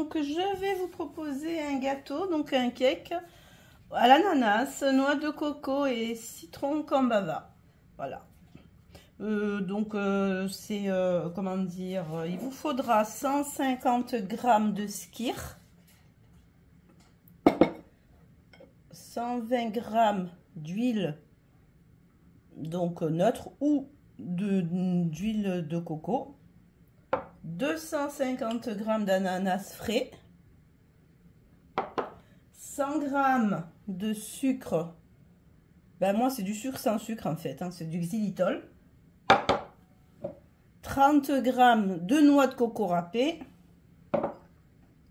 Donc je vais vous proposer un gâteau, donc un cake à l'ananas, noix de coco et citron cambava. Voilà. C'est comment dire, il vous faudra 150 g de skyr, 120 g d'huile donc neutre ou d'huile de coco, 250 g d'ananas frais, 100 g de sucre. Ben moi c'est du sucre sans sucre en fait, hein, c'est du xylitol. 30 g de noix de coco râpée,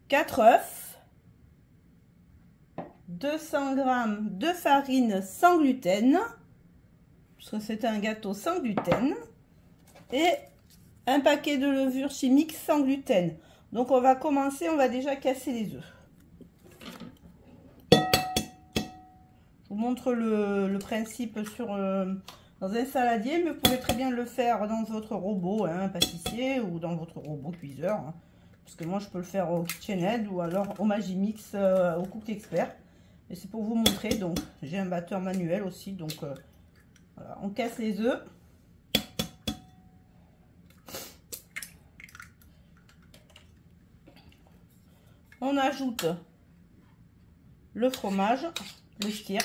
4 œufs, 200 g de farine sans gluten, parce que c'est un gâteau sans gluten, et un paquet de levure chimique sans gluten. Donc on va commencer, on va déjà casser les œufs. Je vous montre le principe dans un saladier, mais vous pouvez très bien le faire dans votre robot pâtissier ou dans votre robot cuiseur. Hein, parce que moi je peux le faire au KitchenAid ou alors au Magimix, au Cook Expert. Et c'est pour vous montrer, donc j'ai un batteur manuel aussi, donc voilà, on casse les œufs. On ajoute le fromage, le skyr.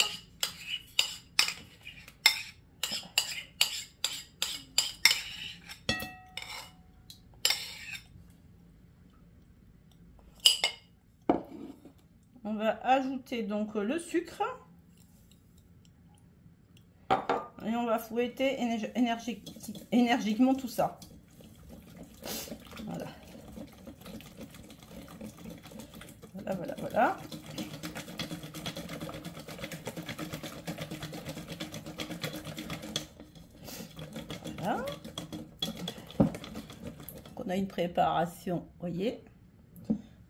On va ajouter donc le sucre. Et on va fouetter énergiquement tout ça. Voilà. Voilà, voilà, voilà. Voilà. Donc on a une préparation, voyez.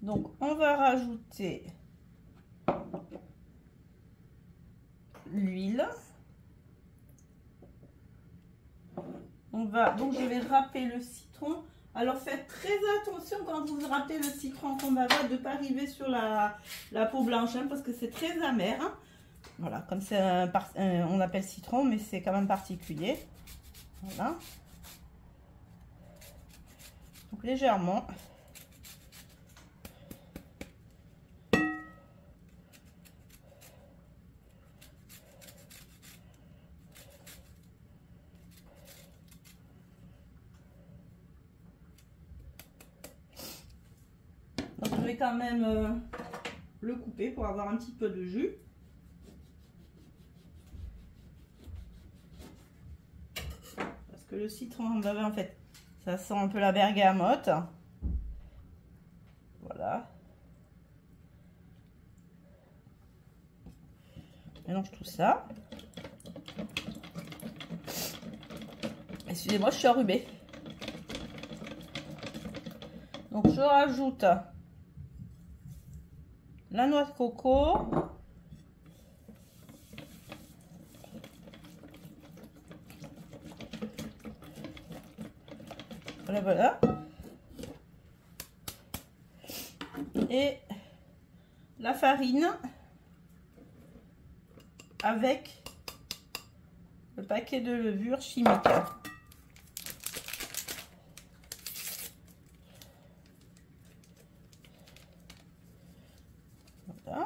Donc on va rajouter l'huile. Donc je vais râper le citron. Alors faites très attention quand vous râpez le citron cambava de ne pas arriver sur la peau blanche, hein, parce que c'est très amer. Hein. Voilà, comme c'est on appelle citron, mais c'est quand même particulier. Voilà. Donc légèrement. Donc je vais quand même le couper pour avoir un petit peu de jus. Parce que le citron en fait, ça sent un peu la bergamote. Voilà. Je mélange tout ça. Excusez-moi, je suis enrhumée. Donc je rajoute la noix de coco. Voilà, voilà. Et la farine avec le paquet de levure chimique. Voilà.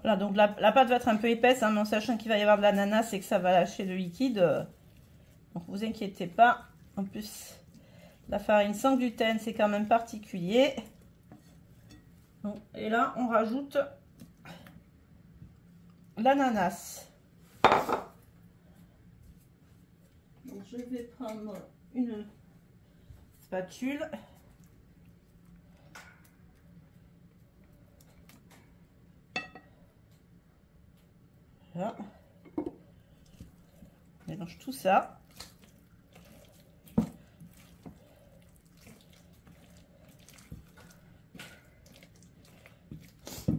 Voilà, donc la pâte va être un peu épaisse, hein, mais en sachant qu'il va y avoir de l'ananas et que ça va lâcher le liquide. Donc vous inquiétez pas. En plus, la farine sans gluten, c'est quand même particulier. Donc, et là, on rajoute l'ananas. Donc je vais prendre une spatule. Voilà. On mélange tout ça.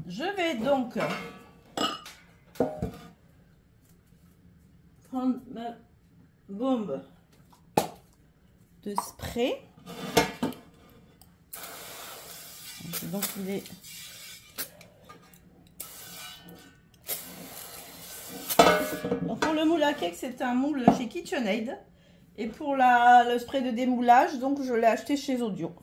Je vais donc prendre ma bombe de spray. Donc il est donc pour le moule à cake, c'est un moule chez KitchenAid. Et pour le spray de démoulage, donc je l'ai acheté chez Audio.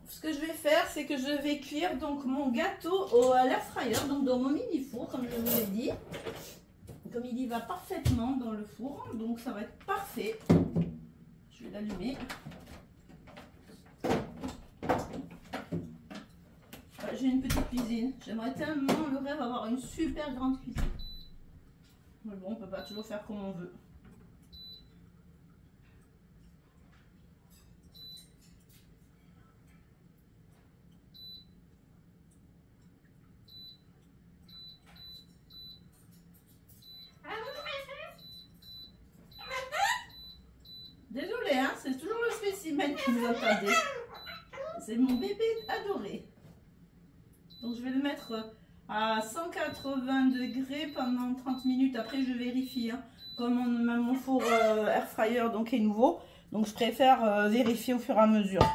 Ce que je vais faire, c'est que je vais cuire donc mon gâteau à l'air fryer, donc dans mon mini four, comme je vous l'ai dit. Comme il y va parfaitement dans le four, donc ça va être parfait. Je vais l'allumer. J'ai une petite cuisine. J'aimerais tellement le rêve avoir une super grande cuisine. Mais bon, on peut pas toujours faire comme on veut. Désolée, hein, c'est toujours le spécimen qui nous attendait. C'est mon bébé adoré. Donc je vais le mettre à 180 degrés pendant 30 minutes. Après je vérifie, hein. Comme mon four air fryer donc est nouveau, donc je préfère vérifier au fur et à mesure.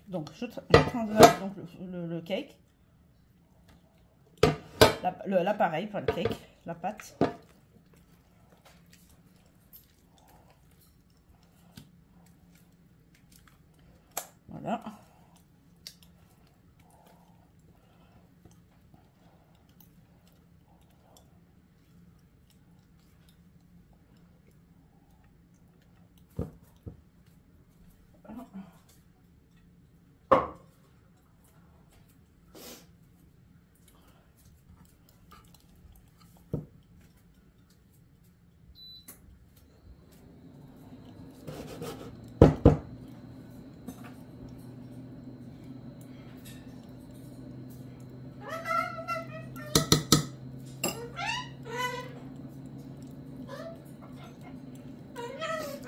Donc je transvase donc le cake, l'appareil, pas le cake, la pâte. Voilà.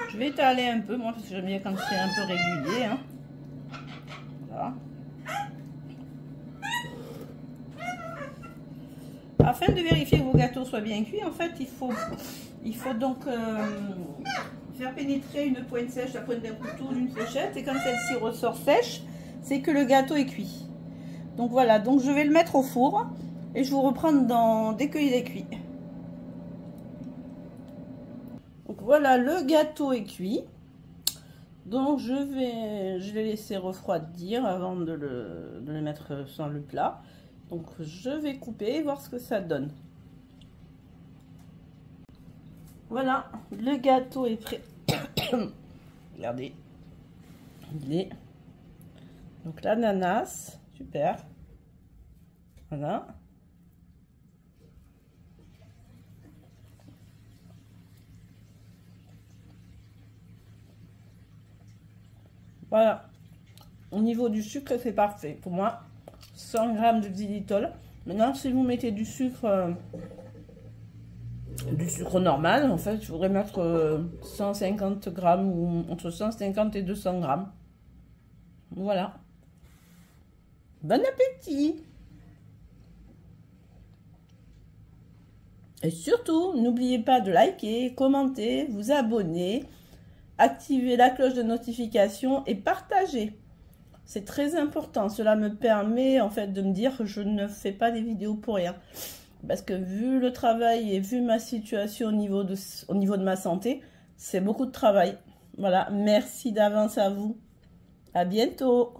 Je vais étaler un peu, moi, parce que j'aime bien quand c'est un peu régulier. Hein. Voilà. Afin de vérifier que vos gâteaux soient bien cuits, en fait, il faut donc faire pénétrer une pointe sèche, la pointe d'un couteau, d'une fléchette. Et quand celle-ci ressort sèche, c'est que le gâteau est cuit. Donc voilà, donc je vais le mettre au four et je vous reprends dès qu'il est cuit. Donc voilà, le gâteau est cuit. Donc je vais laisser refroidir avant de le mettre sur le plat. Donc je vais couper et voir ce que ça donne. Voilà, le gâteau est prêt. Regardez. Il est. Donc l'ananas, super. Voilà. Voilà, au niveau du sucre, c'est parfait. Pour moi, 100 g de xylitol. Maintenant, si vous mettez du sucre normal, en fait, il faudrait mettre 150 g ou entre 150 et 200 g. Voilà. Bon appétit! Et surtout, n'oubliez pas de liker, commenter, vous abonner, activer la cloche de notification et partager. C'est très important. Cela me permet en fait de me dire que je ne fais pas des vidéos pour rien. Parce que vu le travail et vu ma situation au niveau de ma santé, c'est beaucoup de travail. Voilà, merci d'avance à vous. À bientôt.